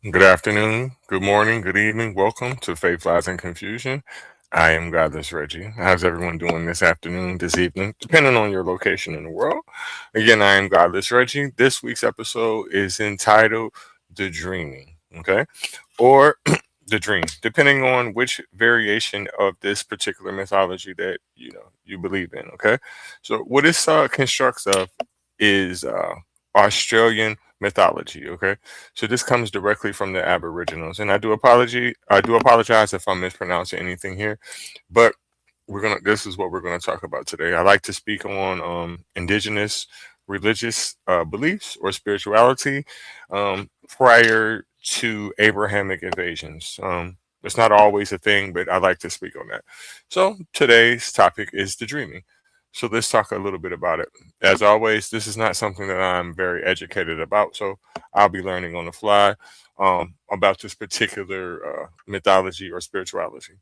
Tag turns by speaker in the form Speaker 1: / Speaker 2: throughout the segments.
Speaker 1: Good afternoon, good morning, good evening. Welcome to Faith, Lies, and Confusion. I am Godless Reggie. How's everyone doing this afternoon, this evening, depending on your location in the world? Again, I am Godless Reggie. This week's episode is entitled The Dreaming, okay? Or The Dream, depending on which variation of this particular mythology that you believe in, okay? So what this constructs of is Australian mythology, okay? So this comes directly from the Aboriginals, and I do apologize if I'm mispronouncing anything here, but this is what we're gonna talk about today. I like to speak on indigenous religious beliefs or spirituality prior to Abrahamic invasions. It's not always a thing, but I like to speak on that. So today's topic is the dreaming. So let's talk a little bit about it. As always, this is not something that I'm very educated about, so I'll be learning on the fly about this particular mythology or spirituality.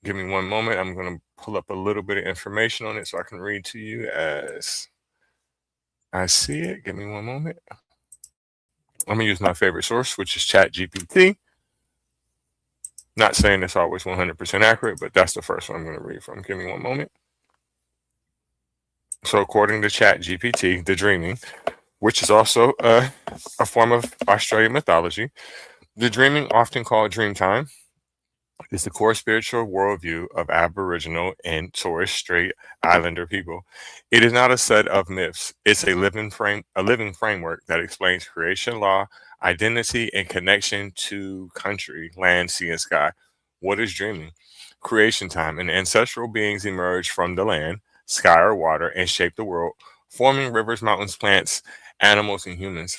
Speaker 1: Give me one moment. I'm going to pull up a little bit of information on it so I can read to you as I see it. Give me one moment. I'm going to use my favorite source, which is ChatGPT. Not saying it's always 100% accurate, but that's the first one I'm going to read from. Give me one moment. So according to ChatGPT, the dreaming, which is also a form of Australian mythology, the dreaming, often called dream time, is the core spiritual worldview of Aboriginal and Torres Strait Islander people. It is not a set of myths. It's a living framework that explains creation law, identity, and connection to country, land, sea, and sky. What is dreaming? Creation time, and ancestral beings emerge from the land, sky, or water and shape the world, forming rivers, mountains, plants, animals, and humans.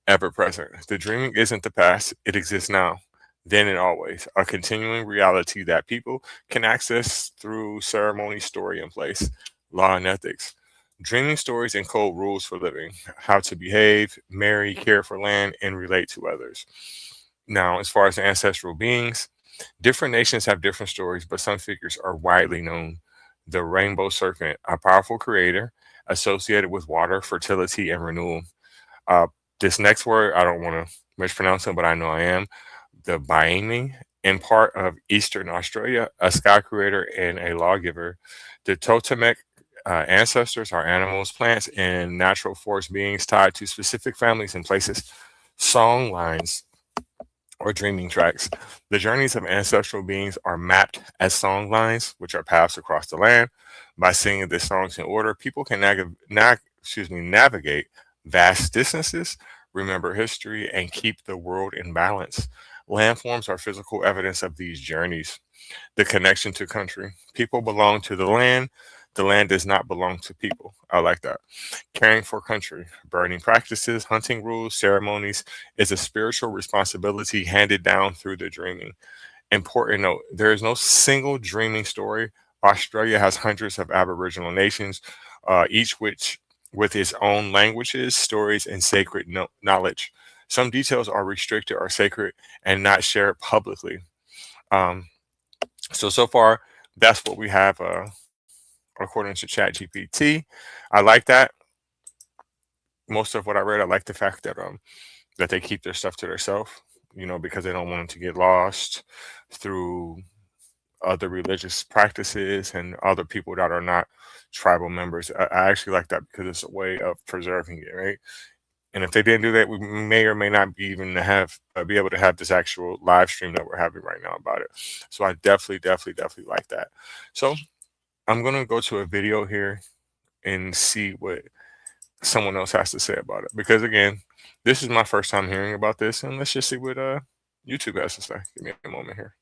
Speaker 1: Ever present. The dreaming isn't the past, it exists now, then and always, a continuing reality that people can access through ceremony, story, and place, law, and ethics. Dreaming stories encode rules for living, how to behave, marry, care for land, and relate to others. Now, as far as ancestral beings, different nations have different stories, but some figures are widely known. The rainbow serpent, a powerful creator associated with water, fertility, and renewal. Uh, this next word, I don't want to mispronounce it, but I know I am. The Baimi, in part of Eastern Australia, a sky creator and a lawgiver. The totemic ancestors are animals, plants, and natural force beings tied to specific families and places. Song lines or dreaming tracks. The journeys of ancestral beings are mapped as song lines, which are paths across the land. By singing the songs in order, people can navigate vast distances, remember history, and keep the world in balance. Landforms are physical evidence of these journeys. The connection to country. People belong to the land. The land does not belong to people. I like that. Caring for country. Burning practices, hunting rules, ceremonies is a spiritual responsibility handed down through the dreaming. Important note, there is no single dreaming story. Australia has hundreds of Aboriginal nations, each which with its own languages, stories, and sacred knowledge. Some details are restricted or sacred and not shared publicly. Um, so far, that's what we have according to ChatGPT. I like that. Most of what I read, I like the fact that they keep their stuff to themselves, because they don't want it to get lost through other religious practices and other people that are not tribal members. I actually like that because it's a way of preserving it, right? And if they didn't do that, we may or may not be able to have this actual live stream that we're having right now about it. So I definitely like that. So I'm gonna go to a video here and see what someone else has to say about it. Because again, this is my first time hearing about this, and let's just see what YouTube has to say. Give me a moment here.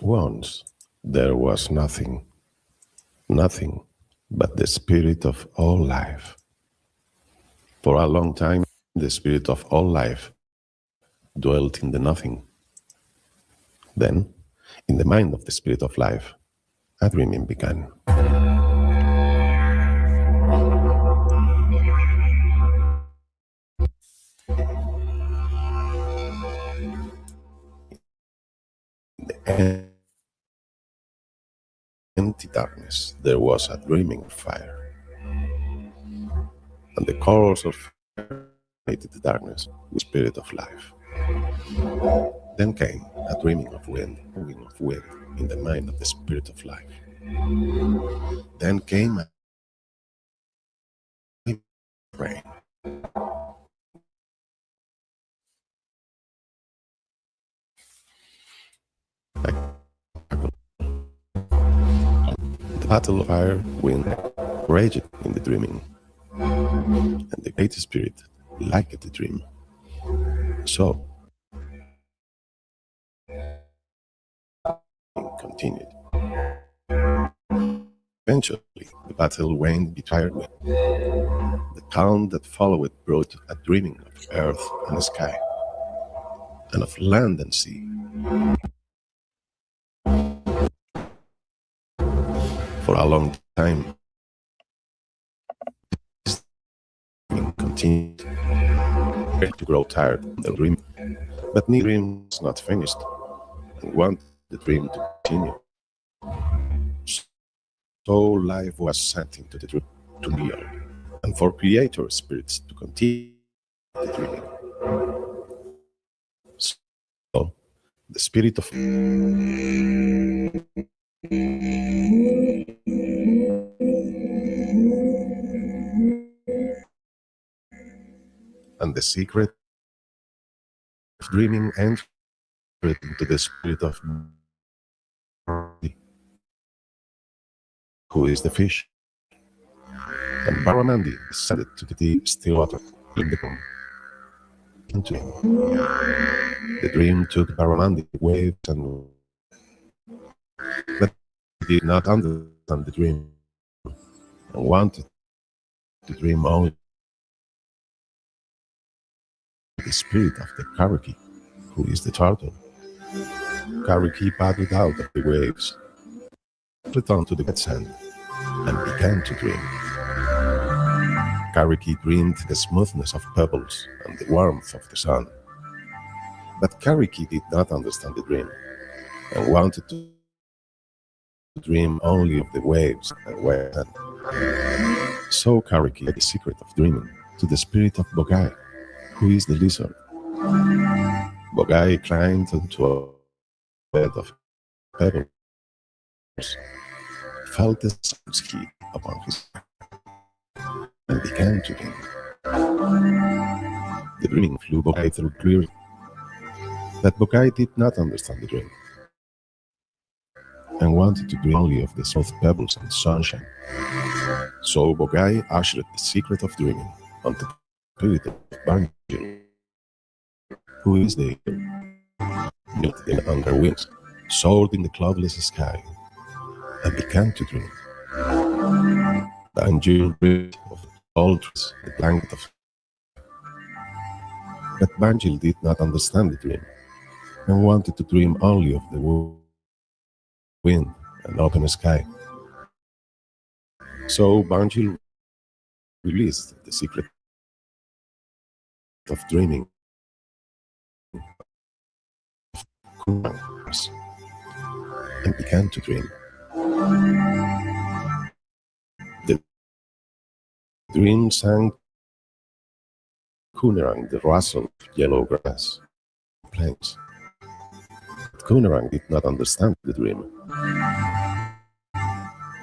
Speaker 2: Once there was nothing but the spirit of all life. For a long time, the spirit of all life dwelt in the nothing. Then, in the mind of the spirit of life, a dreaming began. empty darkness, there was a dreaming fire, and the colors of fire created the darkness with spirit of life. Then came a dreaming of wind in the mind of the spirit of life. Then came a rain. The battle of fire, wind, raged in the dreaming, and the great spirit liked the dream. So continued. Eventually, the battle waned between wind. The calm that followed brought a dreaming of earth and sky, and of land and sea. For a long time, this dreaming continued to grow tired of the dream. But the dream was not finished, and wanted the dream to continue. So life was sent into the dream to kneel, and for creator spirits to continue the dreaming. So the spirit of and the secret of dreaming entered into the spirit of who is the fish. And Baramandi descended to the deep still water in the room. Into him. The dream took Baramandi waves and but he did not understand the dream and wanted to dream only the spirit of the Karaki, who is the turtle. Karaki paddled out of the waves, returned to the wet sand, and began to dream. Karaki dreamed the smoothness of pebbles and the warmth of the sun. But Karaki did not understand the dream and wanted to dream only of the waves and wet sand. So Karaki gave the secret of dreaming to the spirit of Bogai, who is the lizard. Bogai climbed into a bed of pebbles, felt the sun's heat upon his back, and began to dream. The dreaming flew Bogai through clearly, but Bogai did not understand the dream and wanted to dream only of the soft pebbles and sunshine. So Bogai ushered the secret of dreaming on the spirit of Banjil, who is the milked in under wings, soared in the cloudless sky, and began to dream. Banjil dreamed of the tall trees, the blanket of. But Banjil did not understand the dream and wanted to dream only of the wind and open sky. So Banjil released the secret of dreaming and began to dream. The dream sang Kunerang, the rustle of yellow grass plains. But Kunerang did not understand the dream.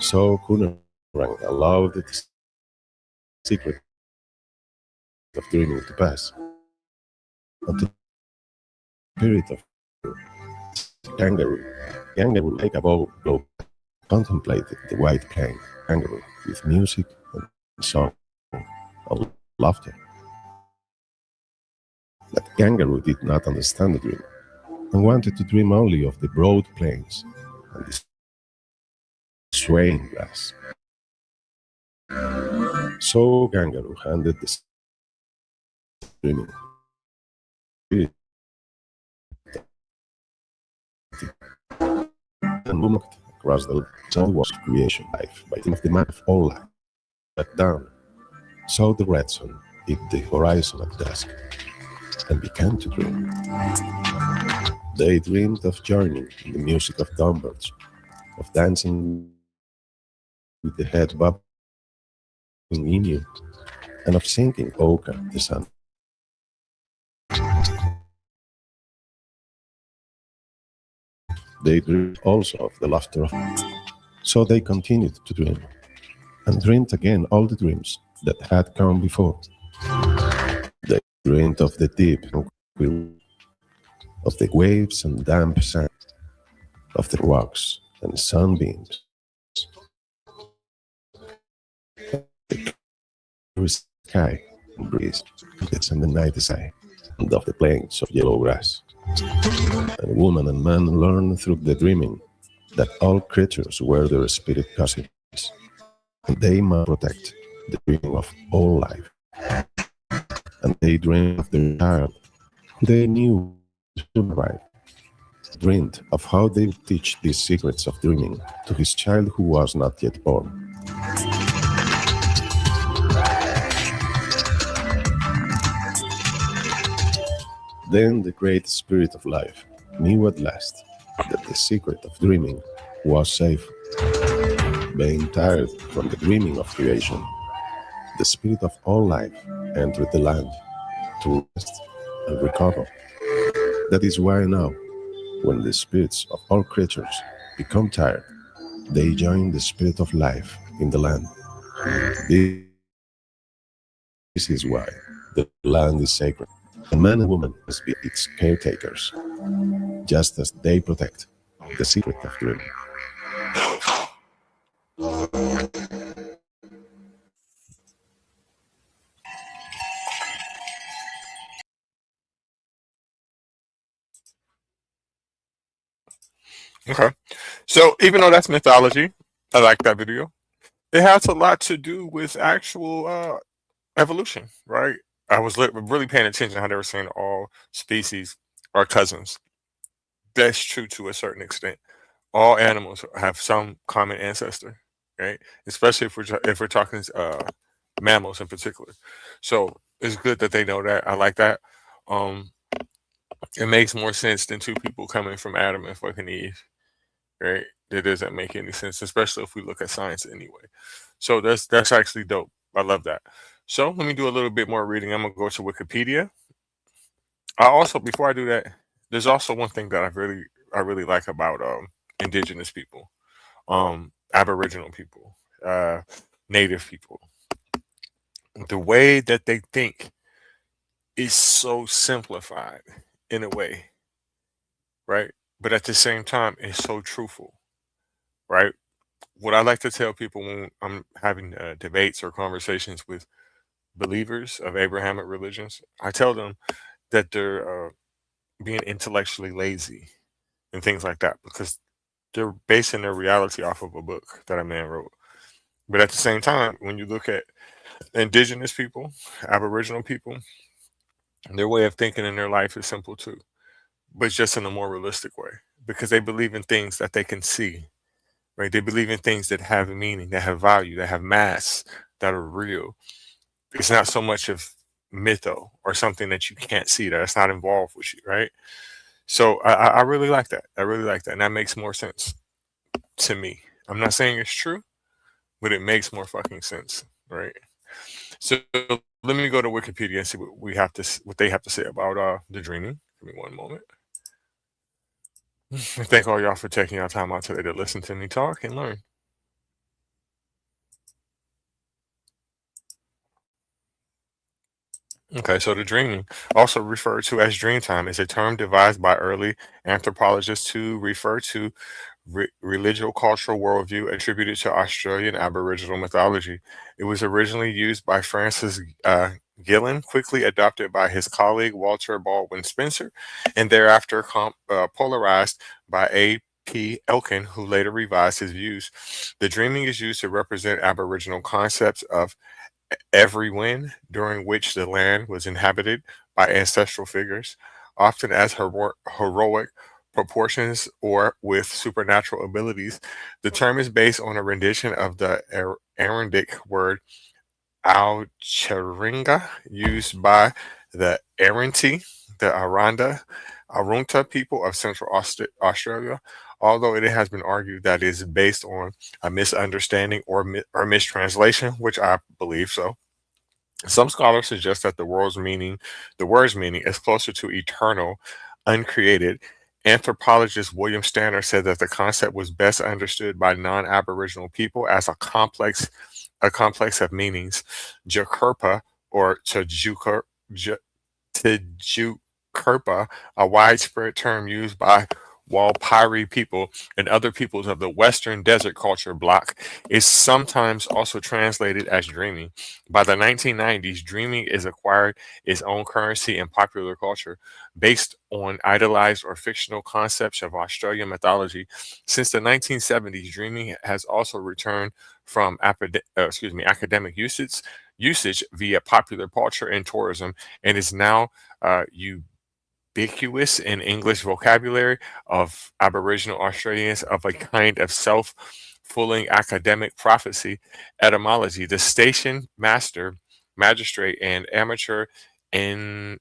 Speaker 2: So Kunerang allowed the secret of dreaming to pass. And the spirit of kangaroo like a bow contemplated the white plain kangaroo with music and song and laughter. But kangaroo did not understand the dream and wanted to dream only of the broad plains and the swaying grass. So kangaroo handed the dreaming spirit and moved across the was creation life by the man of all life. But down, saw the red sun hit the horizon at dusk and began to dream. They dreamed of joining in the music of downbirds, of dancing with the head bobbing in you, and of singing Oka the sun. They dreamed also of the laughter of. So they continued to dream, and dreamed again all the dreams that had come before. They dreamed of the deep and tranquil water, of the waves and damp sand, of the rocks and sunbeams, of the clear sky and breeze, blankets and the night sky, and of the plains of yellow grass. And woman and man learned through the dreaming that all creatures were their spirit cousins, and they must protect the dreaming of all life. And they dreamed of their child, who they knew would soon arrive, dreamed of how they would teach these secrets of dreaming to his child who was not yet born. Then the great spirit of life knew at last that the secret of dreaming was safe. Being tired from the dreaming of creation, the spirit of all life entered the land to rest and recover. That is why now, when the spirits of all creatures become tired, they join the spirit of life in the land. This is why the land is sacred, and man and woman must be its caretakers, just as they protect the secret of dreaming.
Speaker 1: Okay. So even though that's mythology, I like that video. It has a lot to do with actual evolution, right? I was really paying attention how they were saying all species are cousins. That's true to a certain extent. All animals have some common ancestor, right? Especially if we're talking mammals in particular. So it's good that they know that. I like that. Um, it makes more sense than two people coming from Adam and fucking Eve, right? That doesn't make any sense, especially if we look at science anyway. So that's actually dope. I love that. So let me do a little bit more reading. I'm gonna go to Wikipedia. I also, before I do that, there's also one thing that I really like about indigenous people, Aboriginal people, Native people. The way that they think is so simplified in a way, right? But at the same time, it's so truthful, right? What I like to tell people when I'm having debates or conversations with believers of Abrahamic religions, I tell them that they're being intellectually lazy and things like that because they're basing their reality off of a book that a man wrote. But at the same time, when you look at indigenous people, Aboriginal people, their way of thinking in their life is simple too, but just in a more realistic way because they believe in things that they can see, right? They believe in things that have meaning, that have value, that have mass, that are real. It's not so much of mytho or something that you can't see that's not involved with you, right? So I really like that. I really like that, and that makes more sense to me. I'm not saying it's true, but it makes more fucking sense, right? So let me go to Wikipedia and see what they have to say about the dreaming. Give me one moment. Thank all y'all for taking your time out today to listen to me talk and learn. Okay, so the dreaming, also referred to as dream time, is a term devised by early anthropologists to refer to religio cultural worldview attributed to Australian Aboriginal mythology. It was originally used by Francis Gillen, quickly adopted by his colleague Walter Baldwin Spencer, and thereafter polarized by A.P. Elkin, who later revised his views. The dreaming is used to represent Aboriginal concepts of every win during which the land was inhabited by ancestral figures, often as heroic proportions or with supernatural abilities. The term is based on a rendition of the Arandic word Alcharinga used by the Aranti, the Aranda, Arunta people of Central Australia, although it has been argued that it is based on a misunderstanding or mistranslation, which I believe so. Some scholars suggest that the word's meaning is closer to eternal, uncreated. Anthropologist William Stanner said that the concept was best understood by non-Aboriginal people as a complex of meanings. Jakurpa or Tejukurpa, a widespread term used by Walpiri people and other peoples of the Western Desert Culture bloc, is sometimes also translated as dreaming. By the 1990s, dreaming is acquired its own currency in popular culture based on idealized or fictional concepts of Australian mythology. Since the 1970s, dreaming has also returned from academic usage via popular culture and tourism, and is now ubiquitous in English vocabulary of Aboriginal Australians of a kind of self-fulfilling academic prophecy etymology. The station master, magistrate, and amateur in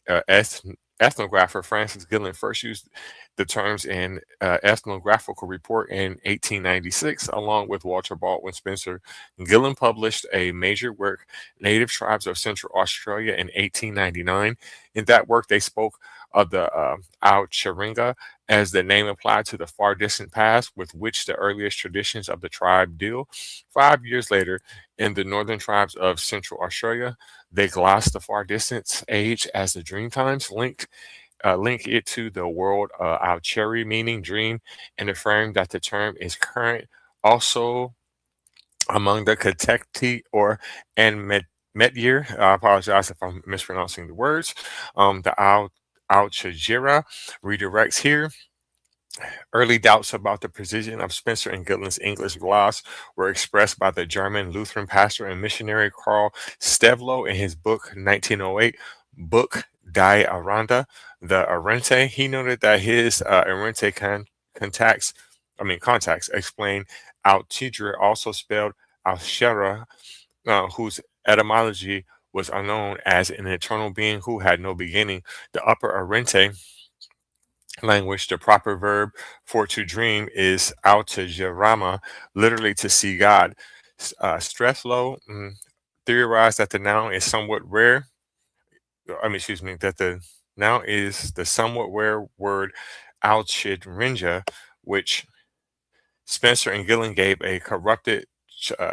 Speaker 1: ethnographer Francis Gillen first used the terms in ethnographical report in 1896, along with Walter Baldwin Spencer. Gillen published a major work, Native Tribes of Central Australia, in 1899. In that work, they spoke of the Al-Chiringa as the name applied to the far distant past with which the earliest traditions of the tribe deal. 5 years later, in the northern tribes of Central Australia, they glossed the far distance age as the dream times, link it to the world Al-Cheri, meaning dream, and affirm that the term is current also among the Katekti or and Metyr. I apologize if I'm mispronouncing the words. The Al-Chajira redirects here. Early doubts about the precision of Spencer and Gillen's English gloss were expressed by the German Lutheran pastor and missionary Karl Stevlow in his book 1908, Book Die Aranda, the Arente. He noted that his Arente contacts explain Altidra, also spelled Alshera, whose etymology was unknown, as an eternal being who had no beginning. The Upper Arente language, the proper verb for to dream is Altajarama, literally to see God. Strethlow theorized that the noun is somewhat rare. That the noun is the somewhat rare word Alchidrinja, which Spencer and Gillen gave a corrupted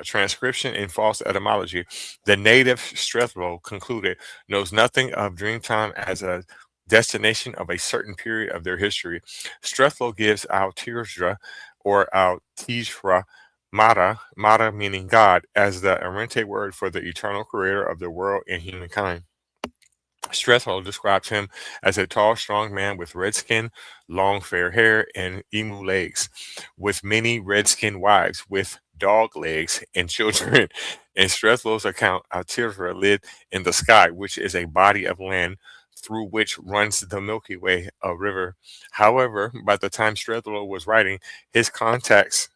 Speaker 1: transcription in false etymology. The native Strethlow concluded knows nothing of Dreamtime as a destination of a certain period of their history. Strethlow gives Altidra or Altidra Mata meaning God, as the Arente word for the eternal creator of the world and humankind. Strethlow describes him as a tall, strong man with red skin, long fair hair, and emu legs, with many red-skinned wives with dog legs and children. In Strethlow's account, Altira lived in the sky, which is a body of land through which runs the Milky Way, a river. However, by the time Strethlow was writing, his contacts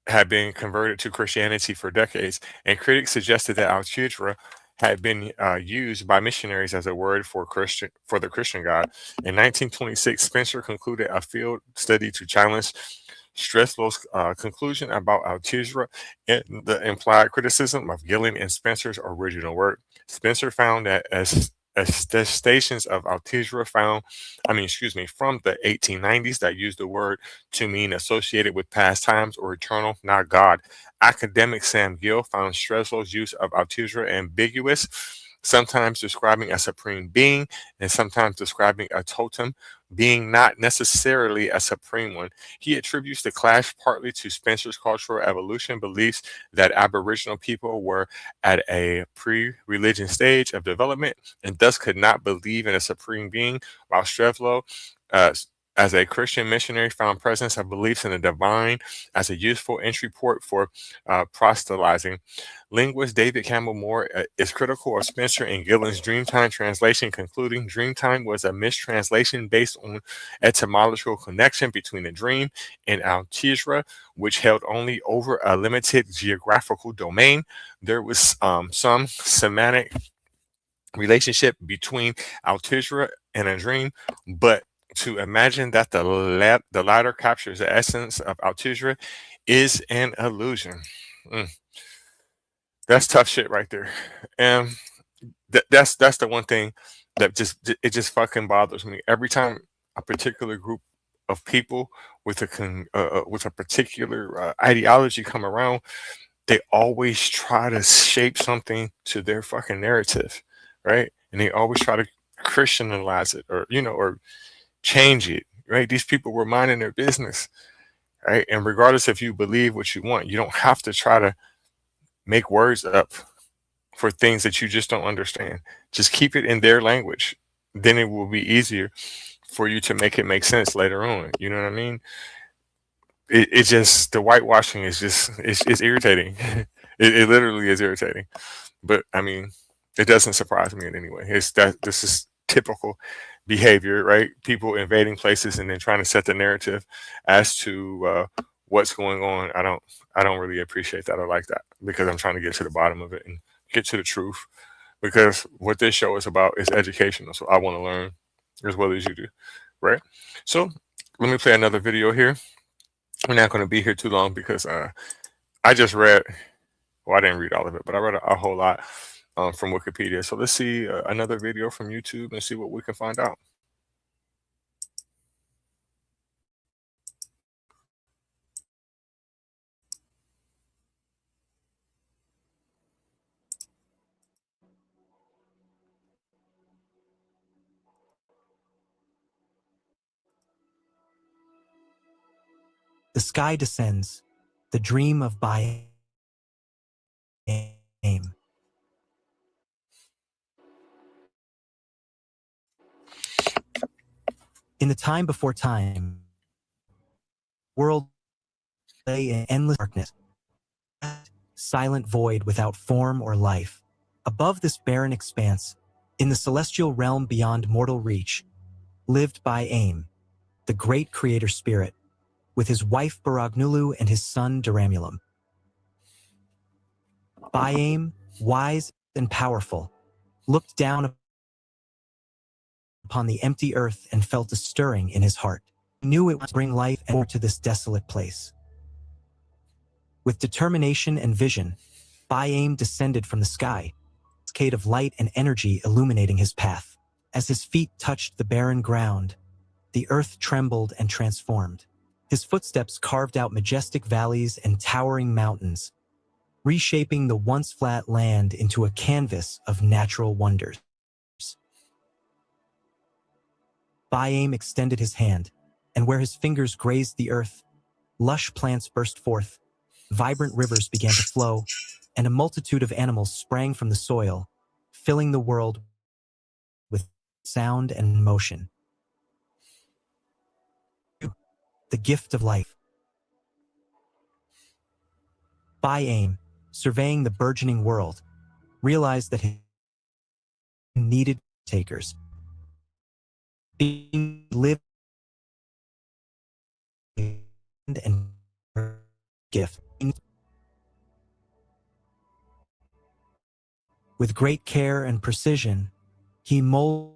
Speaker 1: had been converted to Christianity for decades, and critics suggested that Al-Chidra had been used by missionaries as a word for the Christian God. In 1926, Spencer concluded a field study to challenge Streslow's conclusion about Al-Chidra and the implied criticism of Gillen and Spencer's original work. Spencer found that as the stations of Altidra from the 1890s that used the word to mean associated with past times or eternal, not God. Academic Sam Gill found Streslow's use of Altidra ambiguous, sometimes describing a supreme being and sometimes describing a totem being, not necessarily a supreme one. He attributes the clash partly to Spencer's cultural evolution beliefs that Aboriginal people were at a pre-religion stage of development and thus could not believe in a supreme being, while Strethlow, uh, as a Christian missionary, found presence of beliefs in the divine as a useful entry port for proselytizing. Linguist David Campbell Moore is critical of Spencer and Gillen's Dreamtime translation, concluding Dreamtime was a mistranslation based on etymological connection between a dream and Al-Tijra, which held only over a limited geographical domain. There was some semantic relationship between Altidra in a dream, but to imagine that the latter captures the essence of Altudra is an illusion. Mm, that's tough shit right there. And that's the one thing that just fucking bothers me every time a particular group of people with a particular ideology come around. They always try to shape something to their fucking narrative, right? And they always try to Christianize it, or or change it, right? These people were minding their business, right? And regardless if you believe what you want, you don't have to try to make words up for things that you just don't understand. Just keep it in their language. Then it will be easier for you to make it make sense later on. You know what I mean? It just, the whitewashing is just, it's irritating. It literally is irritating. But I mean, it doesn't surprise me in any way. It's that this is typical behavior, right? People invading places and then trying to set the narrative as to what's going on. I don't really appreciate that or like that, because I'm trying to get to the bottom of it and get to the truth. Because what this show is about is educational, so I want to learn as well as you do, right? So let me play another video here. We're not going to be here too long because I just read, well, I didn't read all of it, but I read a whole lot from Wikipedia. So let's see another video from YouTube and see what we can find out.
Speaker 3: The sky descends, the dream of By Aim. In the time before time, world lay in endless darkness, silent void without form or life. Above this barren expanse, in the celestial realm beyond mortal reach, lived By Aim, the great creator spirit, with his wife Baragnulu and his son Duramulam. By Aim, wise and powerful, looked down upon the empty earth and felt a stirring in his heart. He knew it would bring life and order to this desolate place. With determination and vision, By Aim descended from the sky, a cascade of light and energy illuminating his path. As his feet touched the barren ground, the earth trembled and transformed. His footsteps carved out majestic valleys and towering mountains, reshaping the once flat land into a canvas of natural wonders. By Aim extended his hand, and where his fingers grazed the earth, lush plants burst forth, vibrant rivers began to flow, and a multitude of animals sprang from the soil, filling the world with sound and motion. The gift of life. By Aim, surveying the burgeoning world, realized that he needed takers. Being lived and gift. With great care and precision, he molded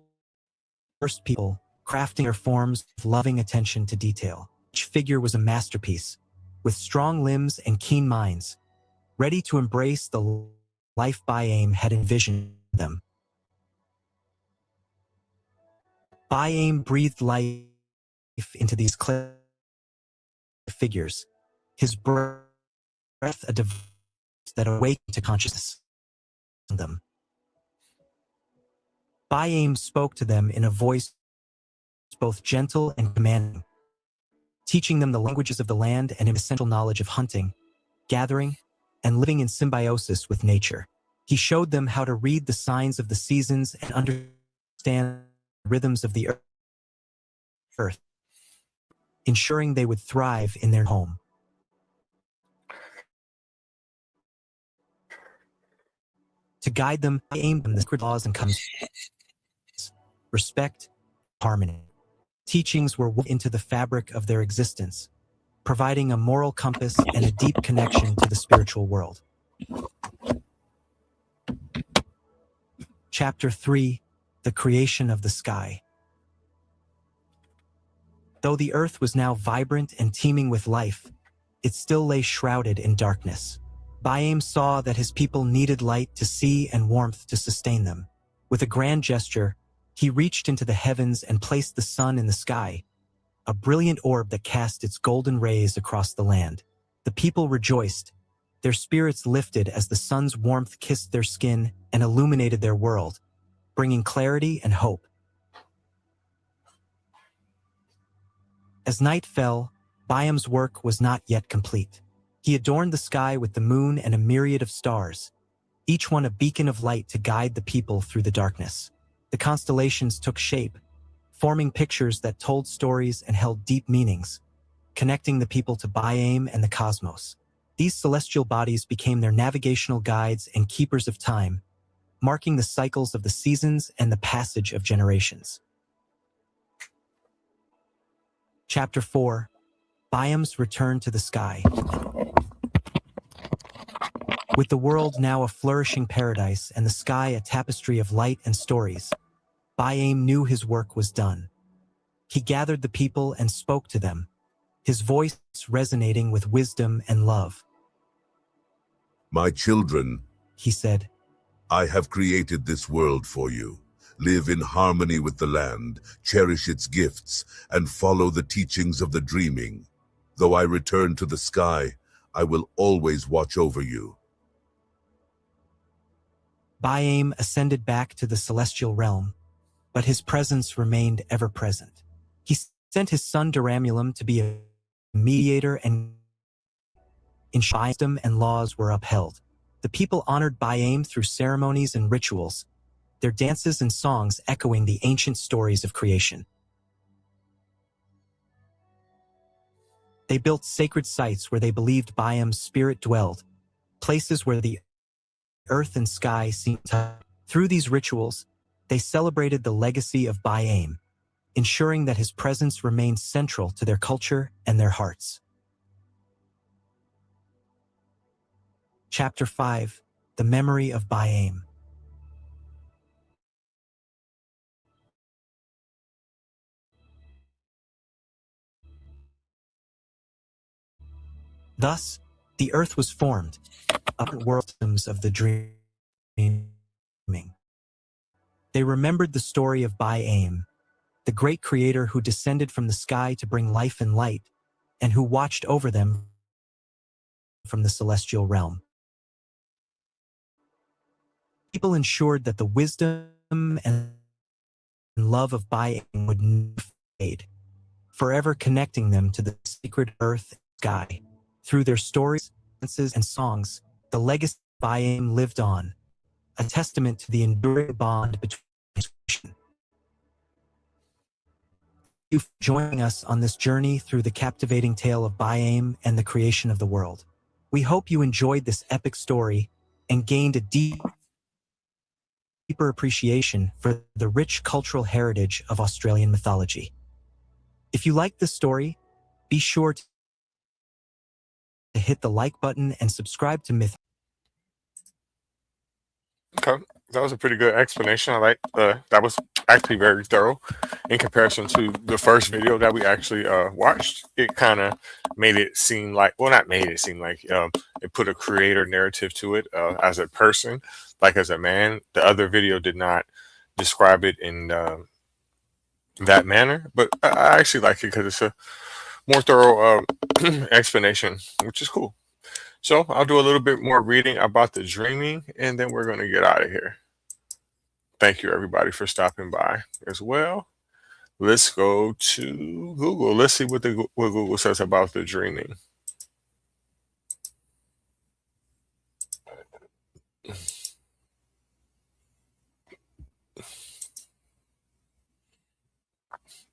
Speaker 3: first people, crafting their forms with loving attention to detail. Each figure was a masterpiece, with strong limbs and keen minds, ready to embrace the life By Aim had envisioned them. By Aim breathed life into these clear figures, his breath a device that awakened to consciousness in them. By Aim spoke to them in a voice both gentle and commanding, teaching them the languages of the land and an essential knowledge of hunting, gathering, and living in symbiosis with nature. He showed them how to read the signs of the seasons and understand the rhythms of the earth, ensuring they would thrive in their home. To guide them, By Aim them the sacred laws and comes respect, harmony. Teachings were woven into the fabric of their existence, providing a moral compass and a deep connection to the spiritual world. Chapter 3, The Creation of the Sky. Though the earth was now vibrant and teeming with life, it still lay shrouded in darkness. Baiame saw that his people needed light to see and warmth to sustain them. With a grand gesture, he reached into the heavens and placed the sun in the sky, a brilliant orb that cast its golden rays across the land. The people rejoiced, their spirits lifted as the sun's warmth kissed their skin and illuminated their world, bringing clarity and hope. As night fell, Baiame's work was not yet complete. He adorned the sky with the moon and a myriad of stars, each one a beacon of light to guide the people through the darkness. The constellations took shape, forming pictures that told stories and held deep meanings, connecting the people to Baiame and the cosmos. These celestial bodies became their navigational guides and keepers of time, marking the cycles of the seasons and the passage of generations. Chapter 4: Baiame's Return to the Sky. With the world now a flourishing paradise and the sky a tapestry of light and stories, Baiame knew his work was done. He gathered the people and spoke to them, his voice resonating with wisdom and love.
Speaker 4: My children,
Speaker 3: He said,
Speaker 4: I have created this world for you. Live in harmony with the land, cherish its gifts, and follow the teachings of the dreaming. Though I return to the sky, I will always watch over you.
Speaker 3: Baiame ascended back to the celestial realm, but his presence remained ever present. He sent his son Duramulam to be a mediator, and in wisdom and laws were upheld. The people honored Baiame through ceremonies and rituals, their dances and songs echoing the ancient stories of creation. They built sacred sites where they believed Baiame's spirit dwelled, places where the earth and sky seemed to. Through these rituals, they celebrated the legacy of Baiame, ensuring that his presence remained central to their culture and their hearts. Chapter 5: The Memory of Baiame. Thus, the earth was formed, worlds of the dreaming. They remembered the story of Baiame, the great creator who descended from the sky to bring life and light, and who watched over them from the celestial realm. People ensured that the wisdom and love of Baiame would never fade, forever connecting them to the sacred earth and sky. Through their stories, dances, and songs, the legacy of Baiame lived on, a testament to the enduring bond between generations. Thank you for joining us on this journey through the captivating tale of Baiame and the creation of the world. We hope you enjoyed this epic story and gained a deeper appreciation for the rich cultural heritage of Australian mythology. If you liked this story, be sure to hit the like button and subscribe to Myth.
Speaker 1: Okay, that was a pretty good explanation. I like that was actually very thorough in comparison to the first video that we actually watched. It kind of made it seem like, well, not made it seem like, it put a creator narrative to it as a person, like as a man. The other video did not describe it in that manner, but I actually like it because it's a more thorough explanation, which is cool. So I'll do a little bit more reading about the dreaming, and then we're going to get out of here. Thank you, everybody, for stopping by as well. Let's go to Google. Let's see what Google says about the dreaming.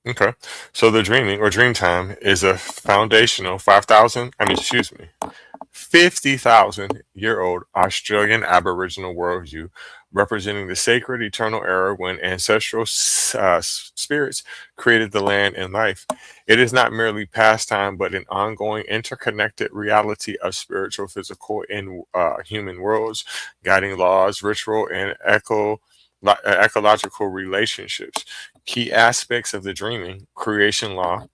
Speaker 1: Okay, so the dreaming or dream time is a foundational 50,000-year-old Australian Aboriginal worldview representing the sacred eternal era when ancestral spirits created the land and life. It is not merely pastime, but an ongoing interconnected reality of spiritual, physical, and human worlds, guiding laws, ritual, and ecological relationships. Key aspects of the dreaming creation law.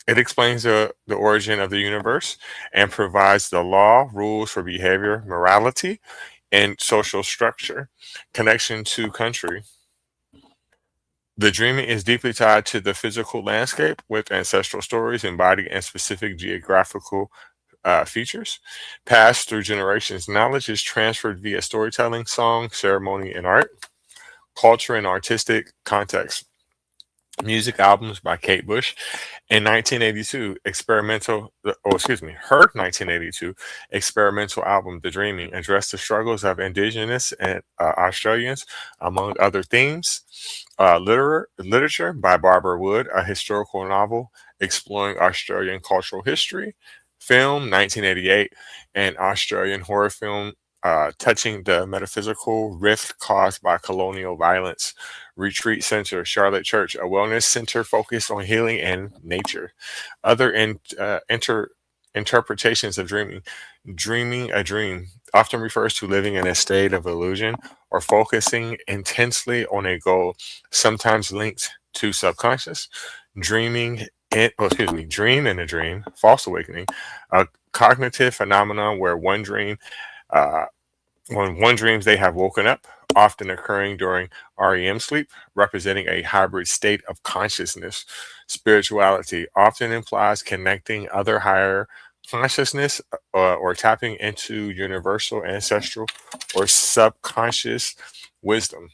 Speaker 1: It explains the origin of the universe and provides the law, rules for behavior, morality, and social structure. Connection to country. The dreaming is deeply tied to the physical landscape with ancestral stories embodied in specific geographical features. Passed through generations, knowledge is transferred via storytelling, song, ceremony, and art. Culture and artistic context. Music albums by Kate Bush. In 1982, her 1982 experimental album, The Dreaming, addressed the struggles of Indigenous and Australians, among other themes. Literature by Barbara Wood, a historical novel exploring Australian cultural history. Film, 1988, an Australian horror film touching the metaphysical rift caused by colonial violence. Retreat Center, Charlotte Church, a wellness center focused on healing and nature. Other interpretations of dreaming. Dreaming a dream often refers to living in a state of illusion or focusing intensely on a goal, sometimes linked to subconscious. Dream in a dream, false awakening, a cognitive phenomenon where one dreams they have woken up, often occurring during REM sleep, representing a hybrid state of consciousness. Spirituality often implies connecting other higher consciousness or tapping into universal, ancestral, or subconscious wisdom.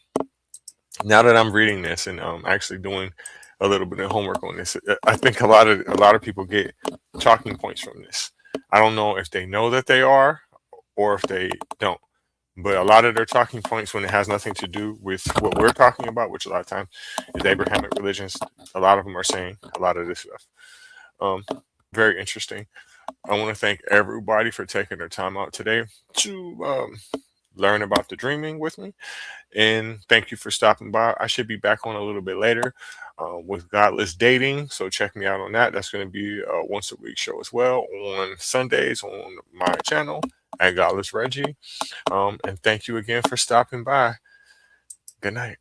Speaker 1: Now that I'm reading this and actually doing a little bit of homework on this, I think a lot of people get talking points from this. I don't know if they know that they are or if they don't. But a lot of their talking points, when it has nothing to do with what we're talking about, which a lot of times is Abrahamic religions, a lot of them are saying a lot of this stuff. Very interesting. I want to thank everybody for taking their time out today to learn about the dreaming with me. And thank you for stopping by. I should be back on a little bit later with Godless Dating. So check me out on that. That's going to be a once a week show as well on Sundays on my channel at Godless Reggie. And thank you again for stopping by. Good night.